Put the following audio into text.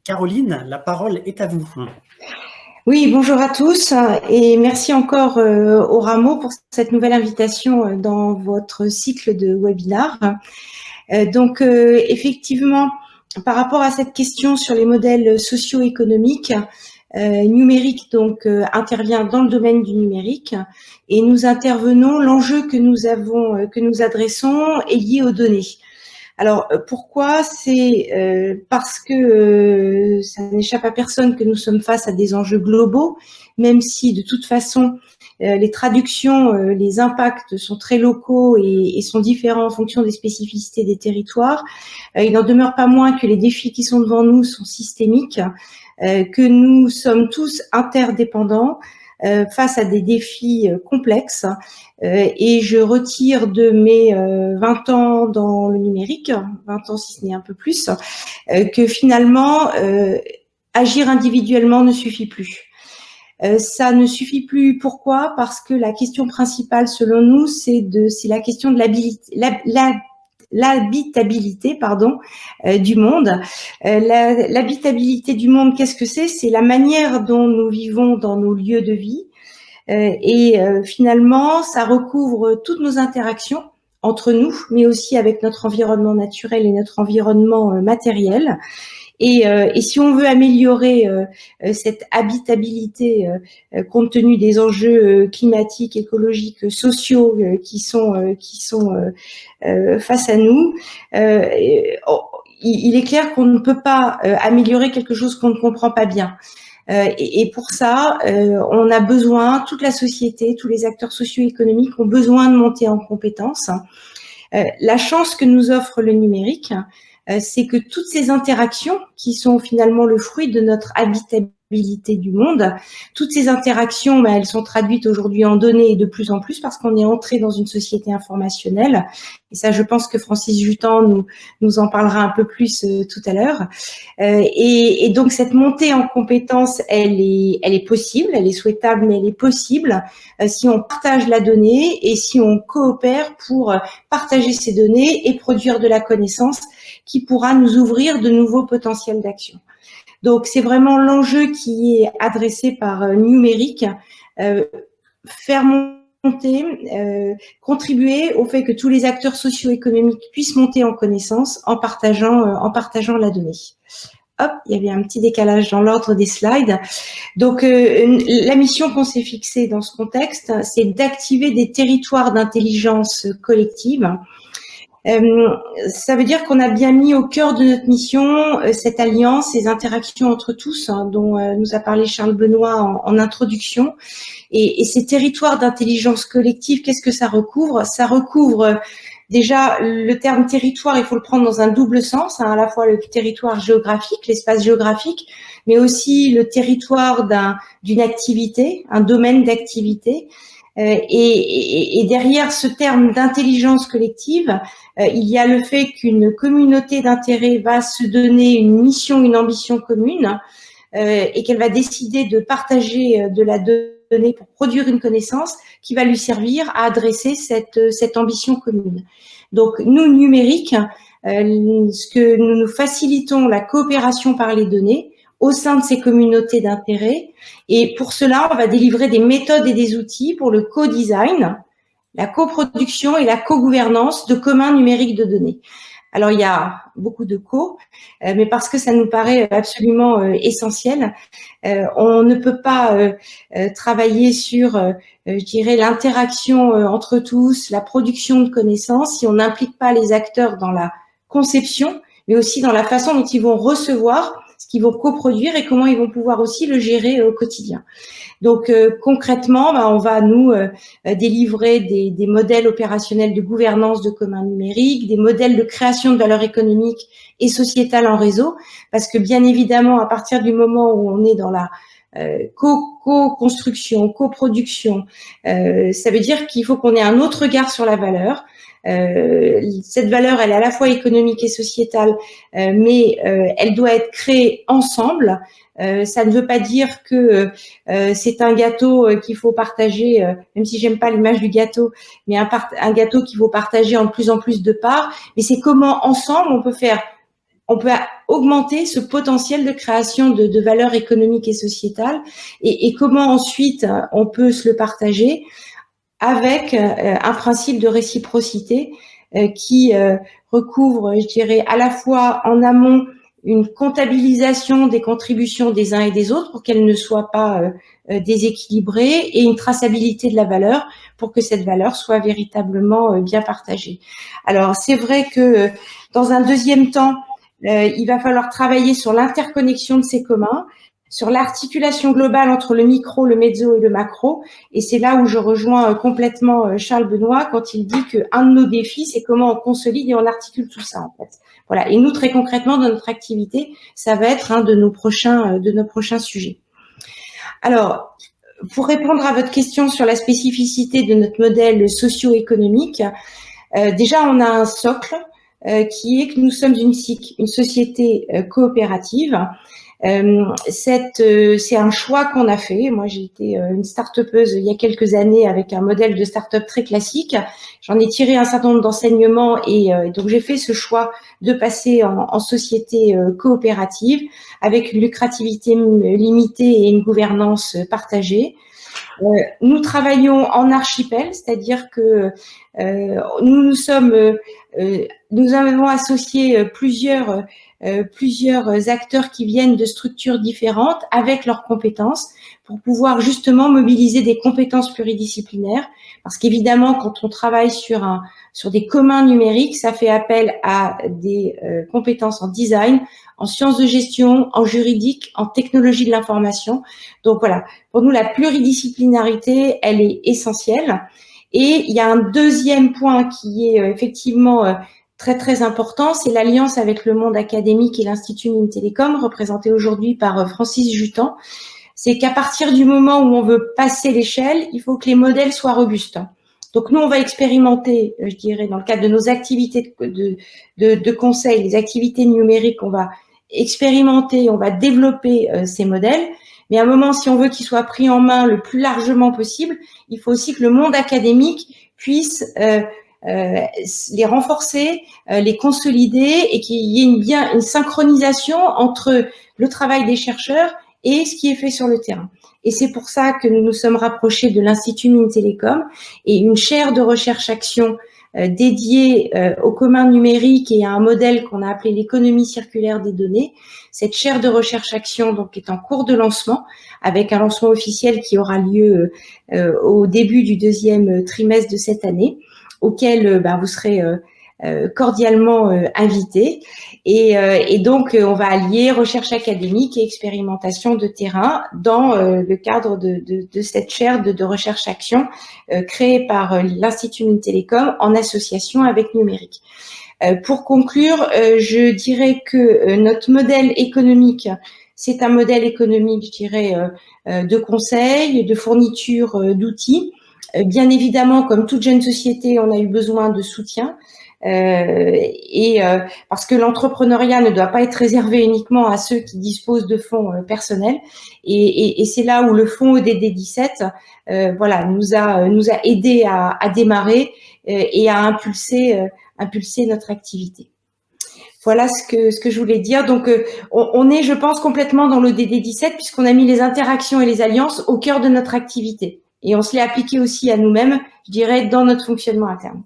Caroline, la parole est à vous. Oui, bonjour à tous et merci encore au Rameau pour cette nouvelle invitation dans votre cycle de webinaire. Effectivement, par rapport à cette question sur les modèles socio-économiques, numérique intervient dans le domaine du numérique et nous intervenons. L'enjeu que nous adressons est lié aux données. Alors pourquoi? C'est parce que ça n'échappe à personne que nous sommes face à des enjeux globaux, même si de toute façon les traductions, les impacts sont très locaux et sont différents en fonction des spécificités des territoires. Il n'en demeure pas moins que les défis qui sont devant nous sont systémiques, que nous sommes tous interdépendants face à des défis complexes. Et je retire de mes 20 ans dans le numérique, 20 ans si ce n'est un peu plus, que finalement, agir individuellement ne suffit plus. Ça ne suffit plus. Pourquoi? Parce que la question principale, selon nous, c'est la question de l'habitabilité du monde. L'habitabilité du monde, qu'est-ce que c'est? C'est la manière dont nous vivons dans nos lieux de vie. Finalement, ça recouvre toutes nos interactions entre nous, mais aussi avec notre environnement naturel et notre environnement matériel. Et si on veut améliorer cette habitabilité compte tenu des enjeux climatiques, écologiques, sociaux qui sont face à nous, il est clair qu'on ne peut pas améliorer quelque chose qu'on ne comprend pas bien. Et pour ça, on a besoin, toute la société, tous les acteurs socio-économiques ont besoin de monter en compétences. La chance que nous offre le numérique, c'est que toutes ces interactions qui sont finalement le fruit de notre habitabilité du monde, toutes ces interactions, elles sont traduites aujourd'hui en données et de plus en plus parce qu'on est entré dans une société informationnelle. Et ça, je pense que Francis Jutan nous en parlera un peu plus tout à l'heure. Et donc, cette montée en compétences, elle est possible, elle est souhaitable, mais elle est possible si on partage la donnée et si on coopère pour partager ces données et produire de la connaissance qui pourra nous ouvrir de nouveaux potentiels d'action. Donc, c'est vraiment l'enjeu qui est adressé par Numérique, faire monter, contribuer au fait que tous les acteurs socio-économiques puissent monter en connaissance en partageant la donnée. Hop, il y avait un petit décalage dans l'ordre des slides. Donc, la mission qu'on s'est fixée dans ce contexte, c'est d'activer des territoires d'intelligence collective. Ça veut dire qu'on a bien mis au cœur de notre mission cette alliance, ces interactions entre tous, dont nous a parlé Charles Benoît en introduction. Et ces territoires d'intelligence collective, qu'est-ce que ça recouvre? Ça recouvre déjà le terme territoire, il faut le prendre dans un double sens, à la fois le territoire géographique, l'espace géographique, mais aussi le territoire d'une activité, un domaine d'activité. Et derrière ce terme d'intelligence collective, il y a le fait qu'une communauté d'intérêt va se donner une mission, une ambition commune, et qu'elle va décider de partager de la donnée pour produire une connaissance qui va lui servir à adresser cette ambition commune. Donc, nous, numérique, ce que nous facilitons la coopération par les données au sein de ces communautés d'intérêt. Et pour cela, on va délivrer des méthodes et des outils pour le co-design, la coproduction et la co-gouvernance de communs numériques de données. Alors, il y a beaucoup de mais parce que ça nous paraît absolument essentiel, on ne peut pas travailler sur, je dirais, l'interaction entre tous, la production de connaissances, si on n'implique pas les acteurs dans la conception, mais aussi dans la façon dont ils vont recevoir ce qu'ils vont coproduire et comment ils vont pouvoir aussi le gérer au quotidien. Donc concrètement, on va nous délivrer des modèles opérationnels de gouvernance de communs numériques, des modèles de création de valeur économique et sociétale en réseau, parce que bien évidemment, à partir du moment où on est dans la co-construction, coproduction, ça veut dire qu'il faut qu'on ait un autre regard sur la valeur. Cette valeur, elle est à la fois économique et sociétale, mais elle doit être créée ensemble. Ça ne veut pas dire que c'est un gâteau qu'il faut partager, même si j'aime pas l'image du gâteau, mais un gâteau qu'il faut partager en plus de parts. Mais c'est comment ensemble on peut faire on peut augmenter ce potentiel de création de valeur économique et sociétale, et comment ensuite on peut se le partager avec un principe de réciprocité qui recouvre, je dirais, à la fois en amont une comptabilisation des contributions des uns et des autres pour qu'elles ne soient pas déséquilibrées, et une traçabilité de la valeur pour que cette valeur soit véritablement bien partagée. Alors, c'est vrai que dans un deuxième temps, il va falloir travailler sur l'interconnexion de ces communs, sur l'articulation globale entre le micro, le mezzo et le macro. Et c'est là où je rejoins complètement Charles Benoît quand il dit qu'un de nos défis, c'est comment on consolide et on articule tout ça, en fait. Voilà. Et nous, très concrètement, dans notre activité, ça va être un de nos prochains sujets. Alors, pour répondre à votre question sur la spécificité de notre modèle socio-économique, déjà, on a un socle qui est que nous sommes une SIC, une société coopérative. C'est un choix qu'on a fait. Moi, j'ai été une start-upeuse il y a quelques années avec un modèle de start-up très classique. J'en ai tiré un certain nombre d'enseignements, et donc j'ai fait ce choix de passer en société coopérative avec une lucrativité limitée et une gouvernance partagée. Nous travaillons en archipel, c'est-à-dire que nous avons associé plusieurs acteurs qui viennent de structures différentes avec leurs compétences pour pouvoir justement mobiliser des compétences pluridisciplinaires. Parce qu'évidemment, quand on travaille sur des communs numériques, ça fait appel à des compétences en design, en sciences de gestion, en juridique, en technologie de l'information. Donc voilà, pour nous, la pluridisciplinarité, elle est essentielle. Et il y a un deuxième point qui est effectivement très très important, c'est l'alliance avec le monde académique et l'Institut Mines Télécom, représenté aujourd'hui par Francis Jutan. C'est qu'à partir du moment où on veut passer l'échelle, il faut que les modèles soient robustes. Donc nous, on va expérimenter, je dirais, dans le cadre de nos activités de conseil, les activités numériques, on va expérimenter, on va développer ces modèles. Mais à un moment, si on veut qu'ils soient pris en main le plus largement possible, il faut aussi que le monde académique puisse les renforcer, les consolider, et qu'il y ait une synchronisation entre le travail des chercheurs et ce qui est fait sur le terrain. Et c'est pour ça que nous nous sommes rapprochés de l'Institut Mines Télécom et une chaire de recherche-action dédiée au commun numérique et à un modèle qu'on a appelé l'économie circulaire des données. Cette chaire de recherche-action donc est en cours de lancement, avec un lancement officiel qui aura lieu au début du deuxième trimestre de cette année, auquel vous serez cordialement invités. Et donc, on va allier recherche académique et expérimentation de terrain dans le cadre de cette chaire de recherche-action créée par l'Institut Mines Télécom en association avec Numérique. Pour conclure, je dirais que notre modèle économique, c'est un modèle économique, je dirais, de conseil, de fourniture d'outils. Bien évidemment, comme toute jeune société, on a eu besoin de soutien. Parce que l'entrepreneuriat ne doit pas être réservé uniquement à ceux qui disposent de fonds personnels, et c'est là où le fonds EDD 17 nous a aidé à démarrer et à impulser notre activité. Voilà ce que je voulais dire. Donc on est, je pense, complètement dans le DD 17 puisqu'on a mis les interactions et les alliances au cœur de notre activité, et on se l'est appliqué aussi à nous-mêmes, je dirais, dans notre fonctionnement interne.